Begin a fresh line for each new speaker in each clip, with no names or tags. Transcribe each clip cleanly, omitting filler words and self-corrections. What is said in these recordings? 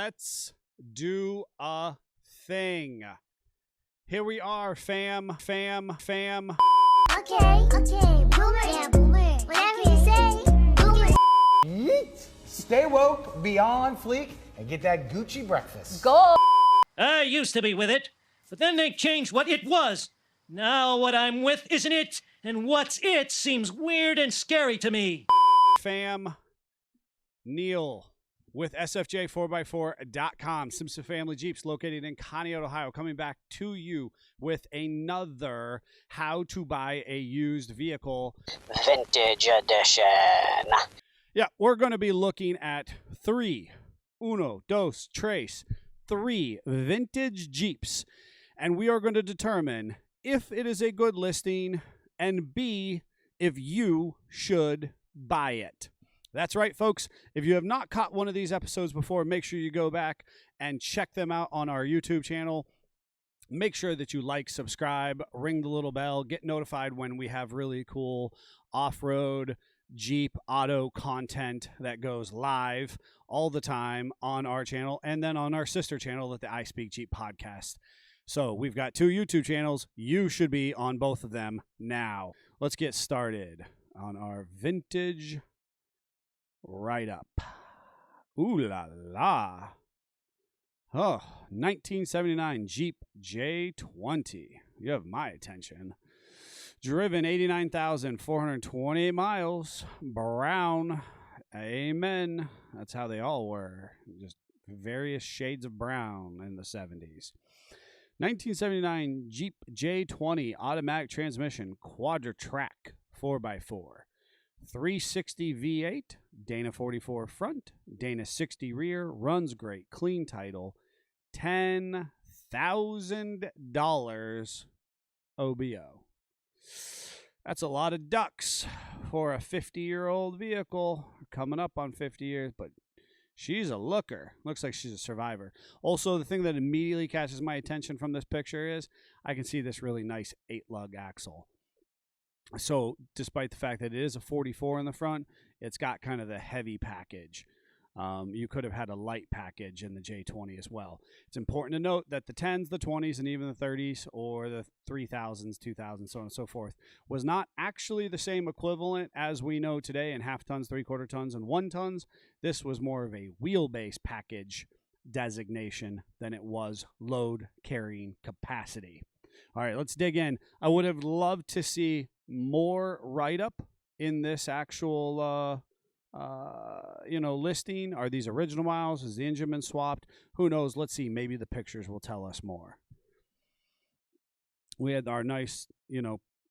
let's do a thing. Here we are, fam.
Okay, boomer. Yeah, boomer. Whatever you say, boomer.
Yeet. Stay woke, be on fleek, and get that Gucci breakfast.
Go!
I used to be with it, but then they changed what it was. Now what I'm with isn't it, and what's it seems weird and scary to me.
Fam, Neil with SFJ4x4.com. Simpson Family Jeeps located in Conneaut, Ohio, coming back to you with another how to buy a used vehicle.
Vintage edition.
Yeah, we're going to be looking at three vintage Jeeps, and we are going to determine if it is a good listing, and B, if you should buy it. That's right, folks. If you have not caught one of these episodes before, make sure you go back and check them out on our YouTube channel. Make sure that you like, subscribe, ring the little bell, get notified when we have really cool off-road Jeep auto content that goes live all the time on our channel and then on our sister channel at the I Speak Jeep podcast. So we've got two YouTube channels. You should be on both of them now. Let's get started on our vintage write-up. Ooh la la. Oh, 1979 Jeep J20. You have my attention. Driven 89,428 miles. Brown. Amen. That's how they all were. Just various shades of brown in the 70s. 1979 Jeep J20 automatic transmission quadra-track 4x4. 360 V8, Dana 44 front, Dana 60 rear, runs great, clean title, $10,000 OBO. That's a lot of ducks for a 50-year-old vehicle, coming up on 50 years, but she's a looker. Looks like she's a survivor. Also, the thing that immediately catches my attention from this picture is I can see this really nice 8-lug axle. So despite the fact that it is a 44 in the front, it's got kind of the heavy package. You could have had a light package in the J20 as well. It's important to note that the 10s, the 20s, and even the 30s, or the 3000s, 2000s, so on and so forth, was not actually the same equivalent as we know today in half tons, 3/4 tons, and 1 tons. This was more of a wheelbase package designation than it was load carrying capacity. All right, let's dig in. I would have loved to see more write-up in this actual, listing. Are these original miles? Has the engine been swapped? Who knows? Let's see. Maybe the pictures will tell us more. We had our nice,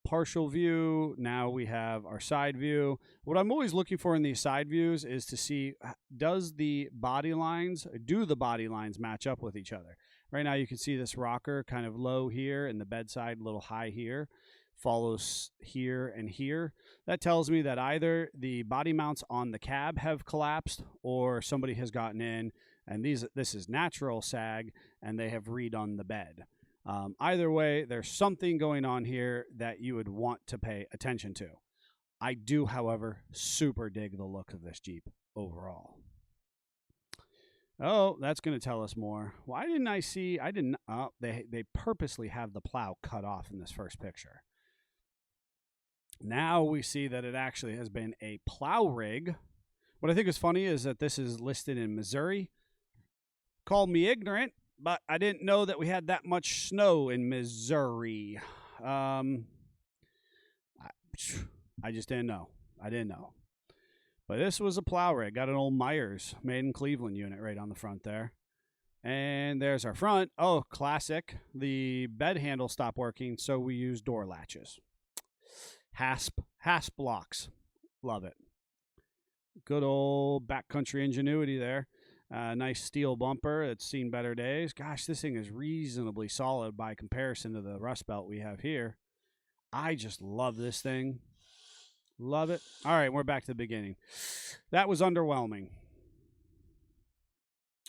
partial view. Now we have our side view. What I'm always looking for in these side views is to see, do the body lines match up with each other? Right now you can see this rocker kind of low here and the bedside a little high here. Follows here and here. That tells me that either the body mounts on the cab have collapsed or somebody has gotten in and this is natural sag and they have redone the bed. Either way, there's something going on here that you would want to pay attention to. I do, however, super dig the look of this Jeep overall. Oh, that's going to tell us more. Why didn't I see? They purposely have the plow cut off in this first picture. Now we see that it actually has been a plow rig. What I think is funny is that this is listed in Missouri. Call me ignorant, but I didn't know that we had that much snow in Missouri. I just didn't know. I didn't know. But this was a plow rig. Got an old Myers made in Cleveland unit right on the front there. And there's our front. Oh, classic. The bed handle stopped working, so we used door latches. Hasp blocks. Love it. Good old backcountry ingenuity there. Nice steel bumper. It's seen better days. Gosh, this thing is reasonably solid by comparison to the Rust Belt we have here. I just love this thing. Love it. All right, we're back to the beginning. That was underwhelming.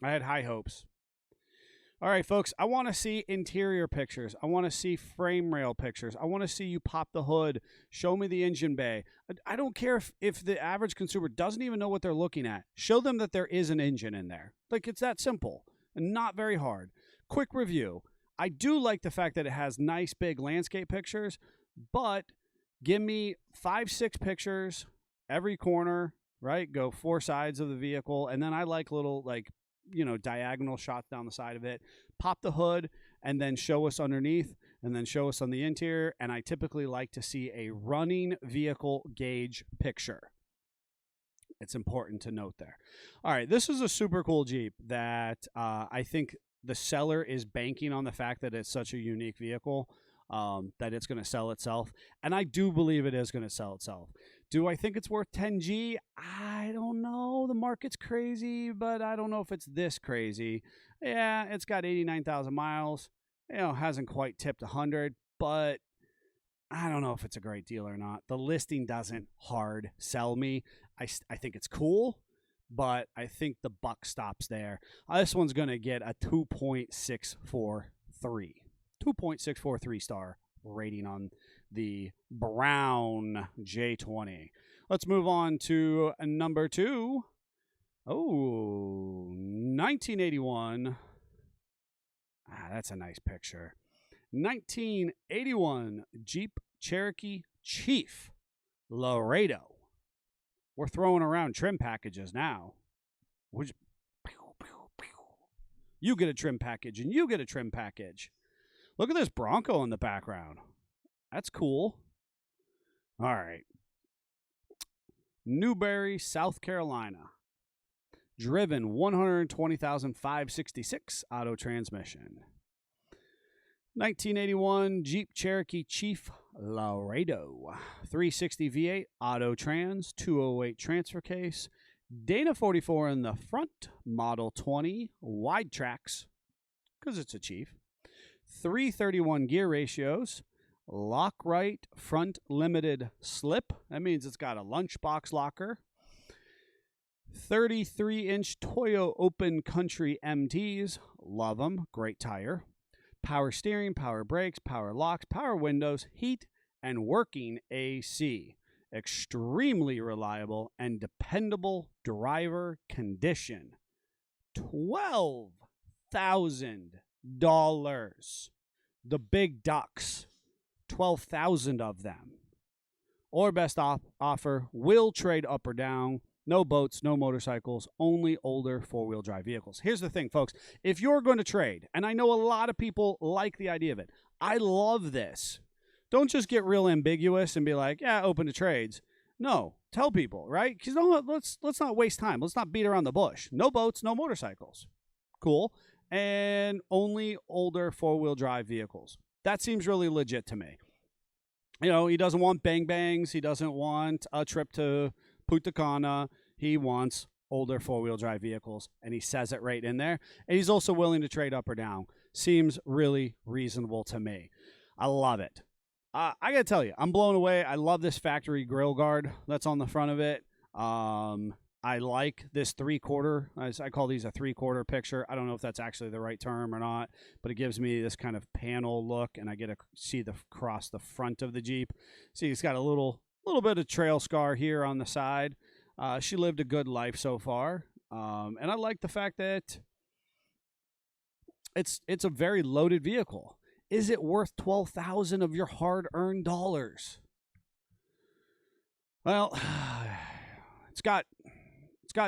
I had high hopes. All right, folks, I want to see interior pictures. I want to see frame rail pictures. I want to see you pop the hood, show me the engine bay. I don't care if the average consumer doesn't even know what they're looking at. Show them that there is an engine in there. Like, it's that simple and not very hard. Quick review. I do like the fact that it has nice big landscape pictures, but give me 5-6 pictures every corner, right? Go 4 sides of the vehicle, and then I like little, like, diagonal shots down the side of it. Pop the hood and then show us underneath and then show us on the interior. And I typically like to see a running vehicle gauge picture. It's important to note there. All right, this is a super cool Jeep that I think the seller is banking on the fact that it's such a unique vehicle, that it's going to sell itself. And I do believe it is going to sell itself. Do I think it's worth 10G? I don't know. The market's crazy, but I don't know if it's this crazy. Yeah, it's got 89,000 miles. Hasn't quite tipped 100, but I don't know if it's a great deal or not. The listing doesn't hard sell me. I think it's cool, but I think the buck stops there. This one's going to get a 2.643. 2.643 star rating on the brown J20. Let's move on to number 2. Oh, 1981. That's a nice picture. 1981 Jeep Cherokee Chief Laredo. We're throwing around trim packages now. You get a trim package, and you get a trim package. Look at this Bronco in the background. That's cool. All right. Newberry, South Carolina. Driven 120,566 auto transmission. 1981 Jeep Cherokee Chief Laredo. 360 V8 auto trans, 208 transfer case. Dana 44 in the front, Model 20 wide tracks, because it's a Chief. 331 gear ratios, lock right front limited slip. That means it's got a lunchbox locker. 33-inch Toyo Open Country MTs. Love them. Great tire. Power steering, power brakes, power locks, power windows, heat, and working AC. Extremely reliable and dependable driver condition. $12,000. The big ducks. 12,000 of them. Or best offer, will trade up or down. No boats, no motorcycles, only older four-wheel drive vehicles. Here's the thing, folks. If you're going to trade, and I know a lot of people like the idea of it, I love this. Don't just get real ambiguous and be like, yeah, open to trades. No, tell people, right? Because let's not waste time. Let's not beat around the bush. No boats, no motorcycles. Cool. And only older four-wheel drive vehicles. That seems really legit to me. He doesn't want bang bangs. He doesn't want a trip to Punta Cana. He wants older four-wheel drive vehicles, and he says it right in there. And he's also willing to trade up or down. Seems really reasonable to me. I love it. I got to tell you, I'm blown away. I love this factory grill guard that's on the front of it. I like this 3/4. I call these a 3/4 picture. I don't know if that's actually the right term or not, but it gives me this kind of panel look, and I get to see across the front of the Jeep. See, it's got a little bit of trail scar here on the side. She lived a good life so far, and I like the fact that it's a very loaded vehicle. Is it worth $12,000 of your hard-earned dollars? Well, it's got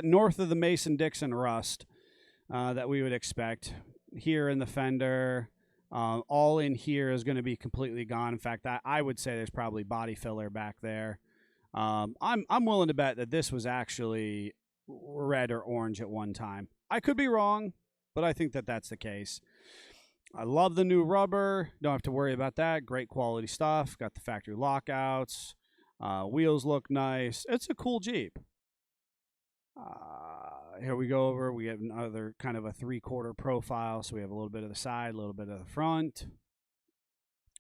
north of the Mason-Dixon rust that we would expect. Here in the fender, all in here is going to be completely gone. In fact, I would say there's probably body filler back there. I'm willing to bet that this was actually red or orange at one time. I could be wrong, but I think that that's the case. I love the new rubber. Don't have to worry about that. Great quality stuff. Got the factory lockouts. Wheels look nice. It's a cool Jeep. Here we go over. We have another kind of a 3/4 profile. So we have a little bit of the side, a little bit of the front.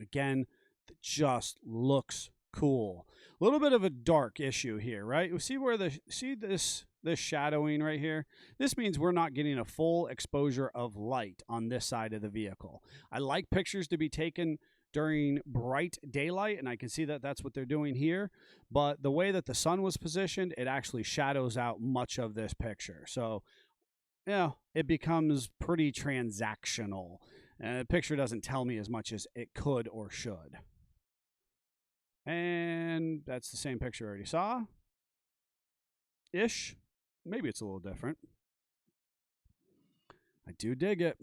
Again, it just looks cool. A little bit of a dark issue here, right? You see where this shadowing right here? This means we're not getting a full exposure of light on this side of the vehicle. I like pictures to be taken during bright daylight, and I can see that that's what they're doing here. But the way that the sun was positioned, it actually shadows out much of this picture. So, it becomes pretty transactional. The picture doesn't tell me as much as it could or should. And that's the same picture I already saw. Ish. Maybe it's a little different. I do dig it.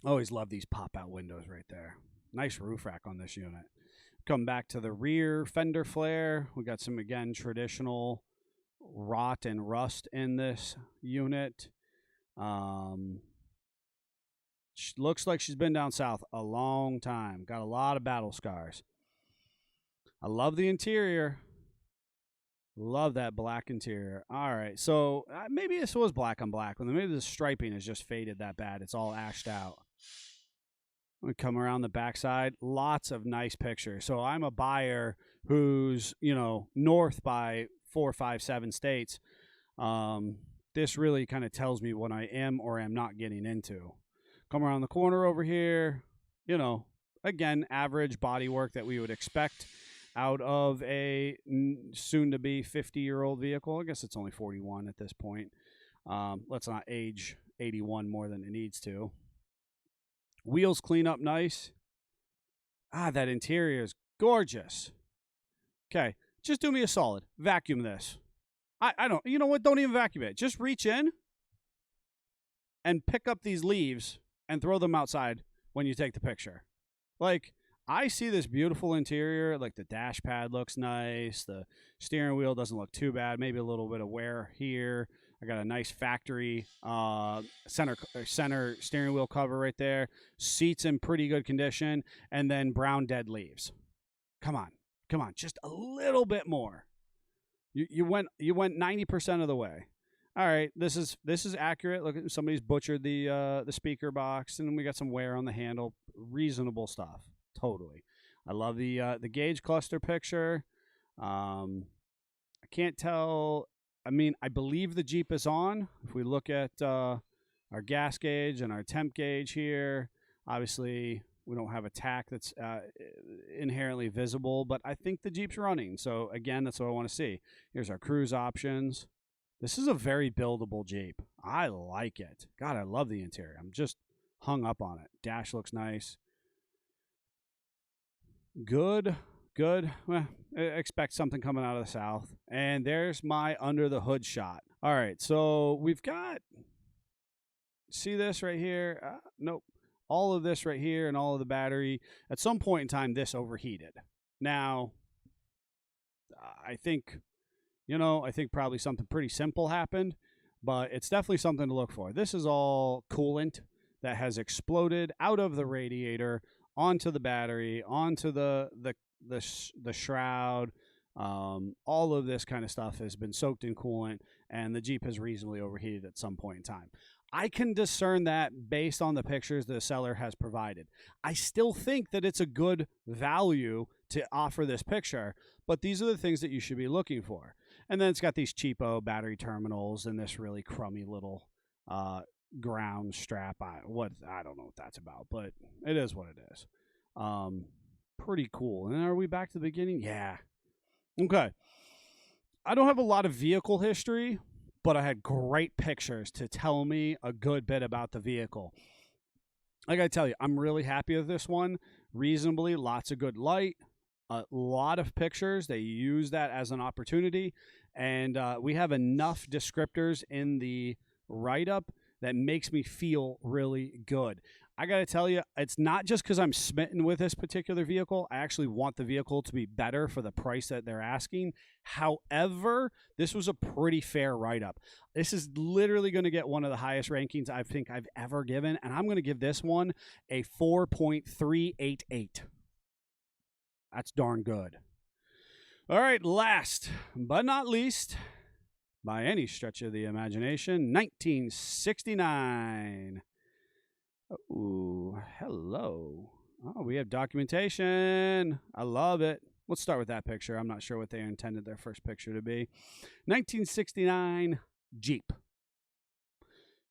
Always love these pop-out windows right there. Nice roof rack on this unit. Come back to the rear fender flare. We got some, again, traditional rot and rust in this unit. She looks like she's been down south a long time. Got a lot of battle scars. I love the interior. Love that black interior. All right, so maybe this was black on black. Maybe the striping is just faded that bad. It's all ashed out. We come around the backside. Lots of nice pictures. So I'm a buyer who's, north by 4, 5, 7 states. This really kind of tells me what I am or am not getting into. Come around the corner over here. Again, average bodywork that we would expect out of a soon-to-be 50-year-old vehicle. I guess it's only 41 at this point. Let's not age 81 more than it needs to. Wheels clean up nice. That interior is gorgeous. Okay, just do me a solid. Vacuum this. I don't, you know what? Don't even vacuum it. Just reach in and pick up these leaves and throw them outside when you take the picture. I see this beautiful interior. The dash pad looks nice. The steering wheel doesn't look too bad. Maybe a little bit of wear here. I got a nice factory center steering wheel cover right there. Seats in pretty good condition. And then brown dead leaves. Come on. Just a little bit more. You went 90% of the way. All right, this is accurate. Look, somebody's butchered the speaker box, and we got some wear on the handle. Reasonable stuff. Totally. I love the gauge cluster picture. I can't tell. I believe the Jeep is on. If we look at our gas gauge and our temp gauge here, obviously we don't have a tach that's inherently visible, but I think the Jeep's running. So again, that's what I want to see. Here's our cruise options. This is a very buildable Jeep. I like it. God, I love the interior. I'm just hung up on it. Dash looks nice. Good. Well, expect something coming out of the south. And there's my under the hood shot. All right, so we've got, see this right here? Nope. All of this right here and all of the battery. At some point in time, this overheated. Now, I think probably something pretty simple happened, but it's definitely something to look for. This is all coolant that has exploded out of the radiator onto the battery, onto the shroud. All of this kind of stuff has been soaked in coolant, and the Jeep has reasonably overheated at some point in time. I can discern that based on the pictures the seller has provided. I still think that it's a good value to offer this picture, but these are the things that you should be looking for. And then it's got these cheapo battery terminals and this really crummy little ground strap. I don't know what that's about, but it is what it is. Pretty cool. And are we back to the beginning? Yeah. Okay. I don't have a lot of vehicle history, but I had great pictures to tell me a good bit about the vehicle. I got to tell you, I'm really happy with this one. Reasonably, lots of good light, a lot of pictures. They use that as an opportunity, and we have enough descriptors in the write-up that makes me feel really good. I got to tell you, it's not just because I'm smitten with this particular vehicle. I actually want the vehicle to be better for the price that they're asking. However, this was a pretty fair write-up. This is literally going to get one of the highest rankings I think I've ever given, and I'm going to give this one a 4.388. That's darn good. All right, last but not least, by any stretch of the imagination, 1969. Ooh, hello. Oh, we have documentation. I love it. Let's start with that picture. I'm not sure what they intended their first picture to be. 1969 Jeep.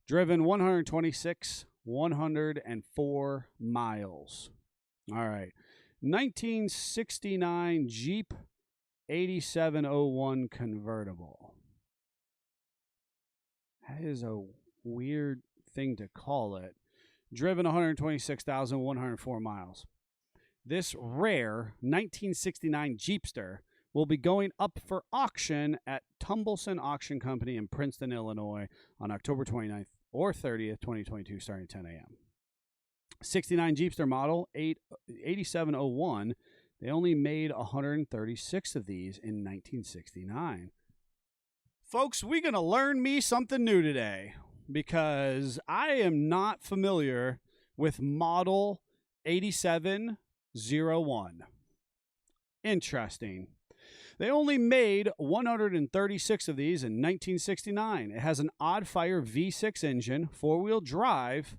Driven 104 miles. All right. 1969 Jeep 8701 convertible. That is a weird thing to call it. Driven 126,104 miles. This rare 1969 Jeepster will be going up for auction at Tumbleson Auction Company in Princeton, Illinois on October 29th or 30th, 2022, starting at 10 a.m. 69 Jeepster model 8701. They only made 136 of these in 1969. Folks, we're going to learn me something new today because I am not familiar with model 8701. Interesting. They only made 136 of these in 1969. It has an odd-fire V6 engine, four-wheel drive,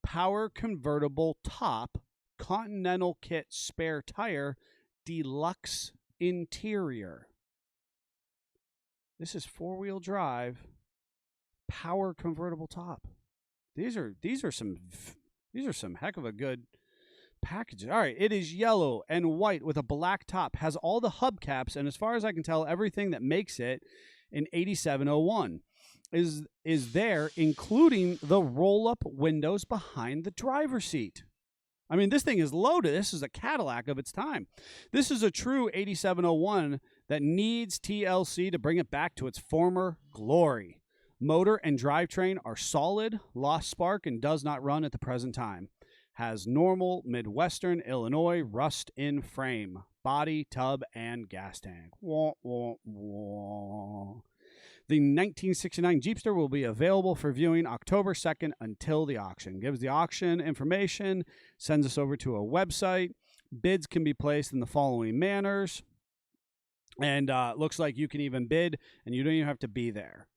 power convertible top, Continental kit spare tire, deluxe interior. This is four-wheel drive, power convertible top. These are some heck of a good packages. All right, it is yellow and white with a black top, has all the hubcaps, and as far as I can tell, everything that makes it an 8701 is there, including the roll-up windows behind the driver's seat. I mean, this thing is loaded. This is a Cadillac of its time. This is a true 8701 that needs TLC to bring it back to its former glory. Motor and drivetrain are solid, lost spark, and does not run at the present time. Has normal Midwestern Illinois rust in frame, body, tub, and gas tank. Wah, wah, wah. The 1969 Jeepster will be available for viewing October 2nd until the auction. Gives the auction information, sends us over to a website. Bids can be placed in the following manners. And looks like you can even bid, and you don't even have to be there.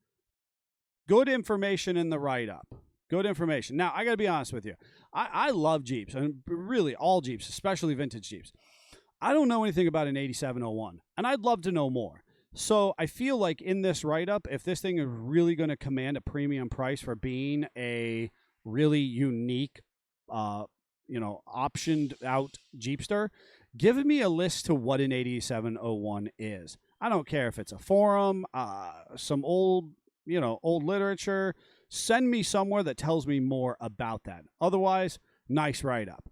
Good information in the write-up. Good information. Now, I got to be honest with you. I love Jeeps, and really all Jeeps, especially vintage Jeeps. I don't know anything about an 8701, and I'd love to know more. So I feel like in this write-up, if this thing is really going to command a premium price for being a really unique, optioned out Jeepster, give me a list to what an 8701 is. I don't care if it's a forum, some old literature. Send me somewhere that tells me more about that. Otherwise, nice write-up.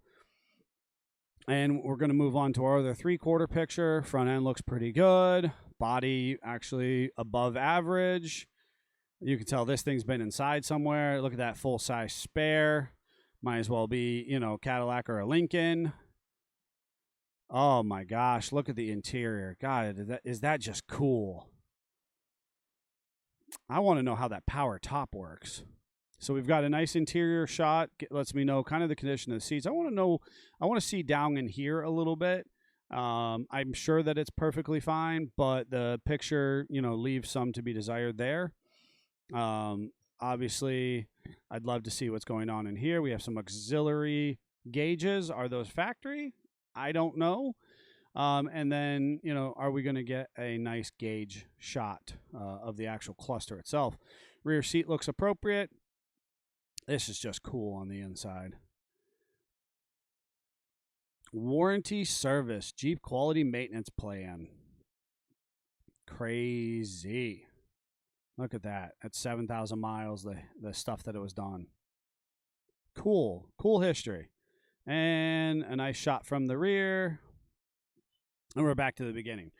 And we're going to move on to our other three-quarter picture. Front end looks pretty good. Body actually above average. You can tell this thing's been inside somewhere. Look at that full-size spare. Might as well be, Cadillac or a Lincoln. Oh, my gosh. Look at the interior. God, is that just cool? I want to know how that power top works. So we've got a nice interior shot. Lets me know kind of the condition of the seats. I want to see down in here a little bit. I'm sure that it's perfectly fine, but the picture, leaves some to be desired there. Obviously, I'd love to see what's going on in here. We have some auxiliary gauges. Are those factory? I don't know. And then, are we going to get a nice gauge shot of the actual cluster itself? Rear seat looks appropriate. This is just cool on the inside. Warranty service, Jeep quality maintenance plan. Crazy. Look at that. At 7,000 miles, the stuff that it was done. Cool. Cool history. And a nice shot from the rear. And we're back to the beginning.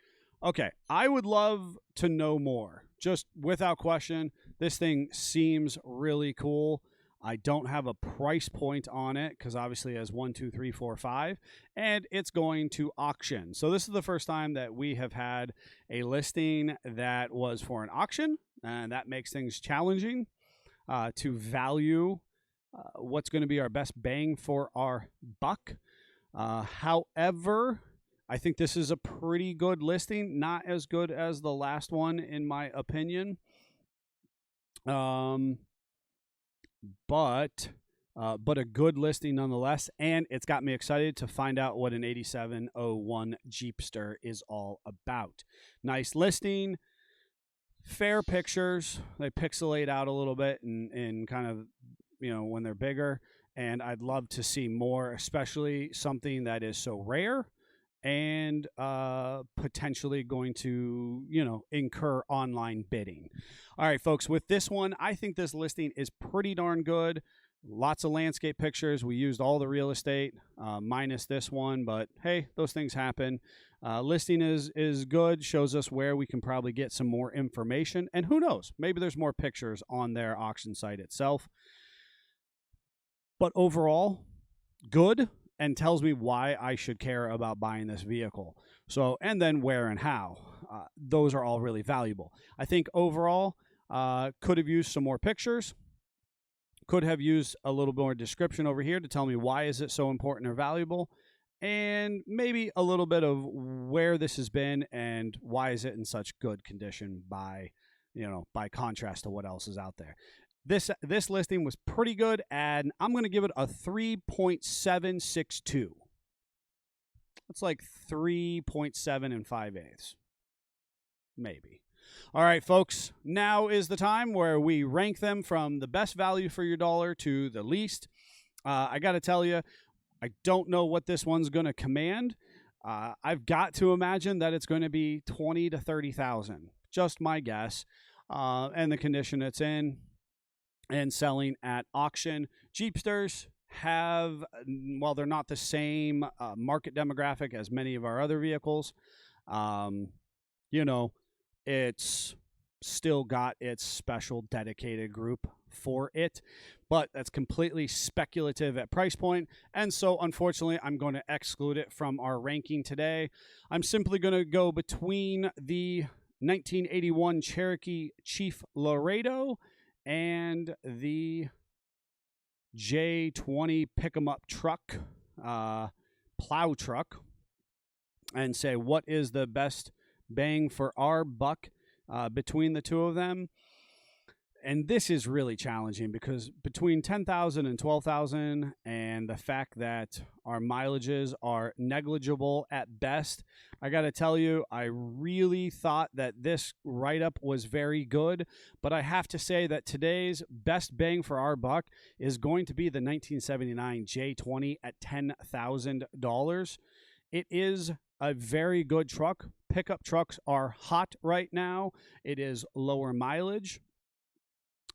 Okay, I would love to know more. Just without question, this thing seems really cool. I don't have a price point on it because obviously it has 1, 2, 3, 4, 5, and it's going to auction. So this is the first time that we have had a listing that was for an auction, and that makes things challenging to value what's going to be our best bang for our buck. However, I think this is a pretty good listing, not as good as the last one in my opinion. But but a good listing nonetheless. And it's got me excited to find out what an 8701 Jeepster is all about. Nice listing, fair pictures. They pixelate out a little bit and kind of, when they're bigger. And I'd love to see more, especially something that is so rare and potentially going to, incur online bidding. All right, folks, with this one, I think this listing is pretty darn good. Lots of landscape pictures. We used all the real estate minus this one, but hey, those things happen. Listing is good, shows us where we can probably get some more information. And who knows, maybe there's more pictures on their auction site itself. But overall, good, and tells me why I should care about buying this vehicle. So, and then where and how. Those are all really valuable. I think overall, could have used some more pictures. Could have used a little more description over here to tell me why is it so important or valuable. And maybe a little bit of where this has been and why is it in such good condition by contrast to what else is out there. This listing was pretty good, and I'm going to give it a 3.762. That's like 3.7 5/8. Maybe. All right, folks, now is the time where we rank them from the best value for your dollar to the least. I got to tell you, I don't know what this one's going to command. I've got to imagine that it's going to be $20,000 to $30,000. Just my guess. And the condition it's in. And selling at auction. Jeepsters have, while they're not the same market demographic as many of our other vehicles, it's still got its special dedicated group for it, but that's completely speculative at price point, and so unfortunately I'm going to exclude it from our ranking today. I'm simply going to go between the 1981 Cherokee Chief Laredo and the J20 pick-em-up truck, plow truck, and say what is the best bang for our buck between the two of them. And this is really challenging because between $10,000 and $12,000 and the fact that our mileages are negligible at best, I got to tell you, I really thought that this write-up was very good, but I have to say that today's best bang for our buck is going to be the 1979 J20 at $10,000. It is a very good truck. Pickup trucks are hot right now. It is lower mileage.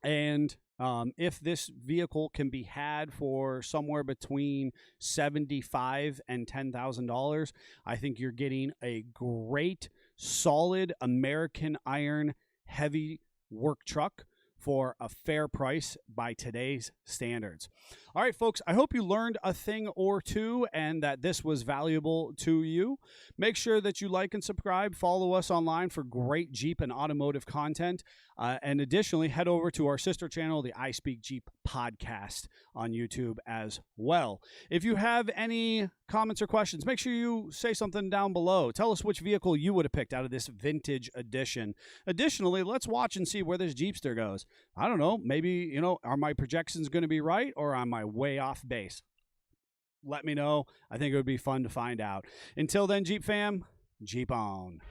And if this vehicle can be had for somewhere between $75,000 and $10,000, I think you're getting a great, solid American iron heavy work truck for a fair price by today's standards. All right, folks, I hope you learned a thing or two and that this was valuable to you. Make sure that you like and subscribe. Follow us online for great Jeep and automotive content. And additionally, head over to our sister channel, the I Speak Jeep podcast on YouTube as well. If you have any comments or questions, make sure you say something down below. Tell us which vehicle you would have picked out of this vintage edition. Additionally, let's watch and see where this Jeepster goes. I don't know. Maybe, are my projections going to be right or am I way off base? Let me know. I think it would be fun to find out. Until then, Jeep fam, Jeep on.